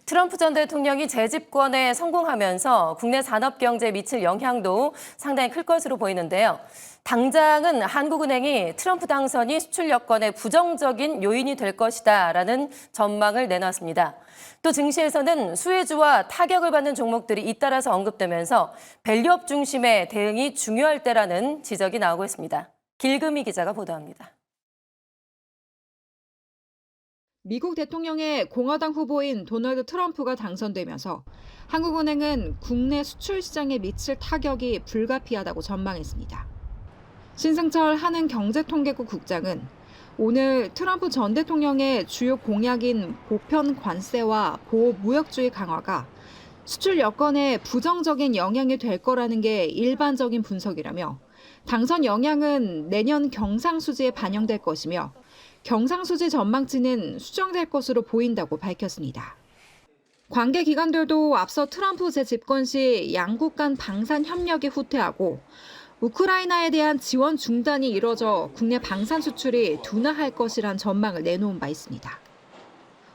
트럼프 전 대통령이 재집권에 성공하면서 국내 산업 경제에 미칠 영향도 상당히 클 것으로 보이는데요. 당장은 한국은행이 트럼프 당선이 수출 여건의 부정적인 요인이 될 것이다라는 전망을 내놨습니다. 또 증시에서는 수혜주와 타격을 받는 종목들이 잇따라서 언급되면서 밸류업 중심의 대응이 중요할 때라는 지적이 나오고 있습니다. 길금희 기자가 보도합니다. 미국 대통령의 공화당 후보인 도널드 트럼프가 당선되면서 한국은행은 국내 수출 시장에 미칠 타격이 불가피하다고 전망했습니다. 신승철 한은경제통계국 국장은 오늘 트럼프 전 대통령의 주요 공약인 보편 관세와 보호 무역주의 강화가 수출 여건에 부정적인 영향이 될 거라는 게 일반적인 분석이라며 당선 영향은 내년 경상수지에 반영될 것이며 경상수지 전망치는 수정될 것으로 보인다고 밝혔습니다. 관계 기관들도 앞서 트럼프 재집권 시 양국 간 방산 협력이 후퇴하고 우크라이나에 대한 지원 중단이 이뤄져 국내 방산 수출이 둔화할 것이란 전망을 내놓은 바 있습니다.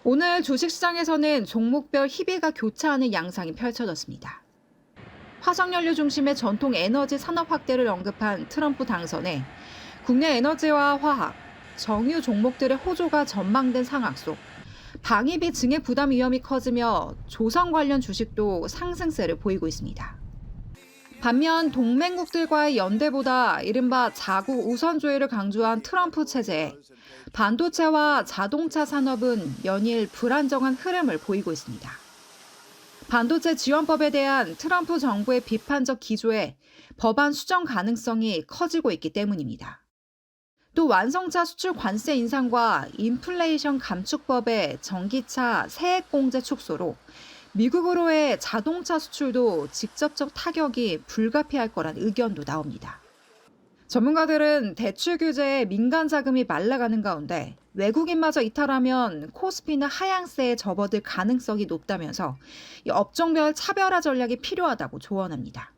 오늘 주식시장에서는 종목별 희비가 교차하는 양상이 펼쳐졌습니다. 화석연료 중심의 전통 에너지 산업 확대를 언급한 트럼프 당선에 국내 에너지와 화학, 정유 종목들의 호조가 전망된 상황 속 방위비 증액 부담 위험이 커지며 조선 관련 주식도 상승세를 보이고 있습니다. 반면 동맹국들과의 연대보다 이른바 자국 우선주의를 강조한 트럼프 체제에 반도체와 자동차 산업은 연일 불안정한 흐름을 보이고 있습니다. 반도체 지원법에 대한 트럼프 정부의 비판적 기조에 법안 수정 가능성이 커지고 있기 때문입니다. 또 완성차 수출 관세 인상과 인플레이션 감축법의 전기차 세액 공제 축소로 미국으로의 자동차 수출도 직접적 타격이 불가피할 거란 의견도 나옵니다. 전문가들은 대출 규제에 민간 자금이 말라가는 가운데 외국인마저 이탈하면 코스피는 하향세에 접어들 가능성이 높다면서 이 업종별 차별화 전략이 필요하다고 조언합니다.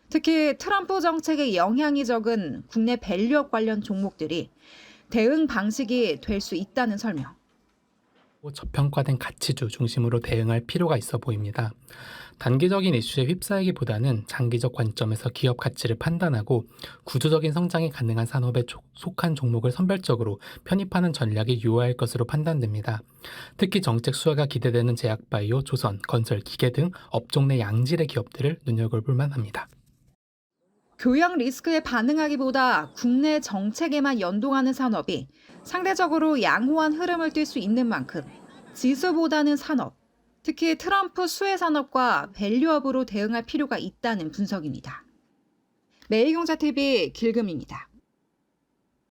특히 트럼프 정책의 영향이 적은 국내 밸류업 관련 종목들이 대응 방식이 될 수 있다는 설명. 저평가된 가치주 중심으로 대응할 필요가 있어 보입니다. 단기적인 이슈에 휩싸이기보다는 장기적 관점에서 기업 가치를 판단하고 구조적인 성장이 가능한 산업에 속한 종목을 선별적으로 편입하는 전략이 유효할 것으로 판단됩니다. 특히 정책 수혜가 기대되는 제약바이오, 조선, 건설, 기계 등 업종 내 양질의 기업들을 눈여겨볼 만합니다. 교양 리스크에 반응하기보다 국내 정책에만 연동하는 산업이 상대적으로 양호한 흐름을 띌 수 있는 만큼 지수보다는 산업, 특히 트럼프 수혜 산업과 밸류업으로 대응할 필요가 있다는 분석입니다. 매일경제TV 길금입니다.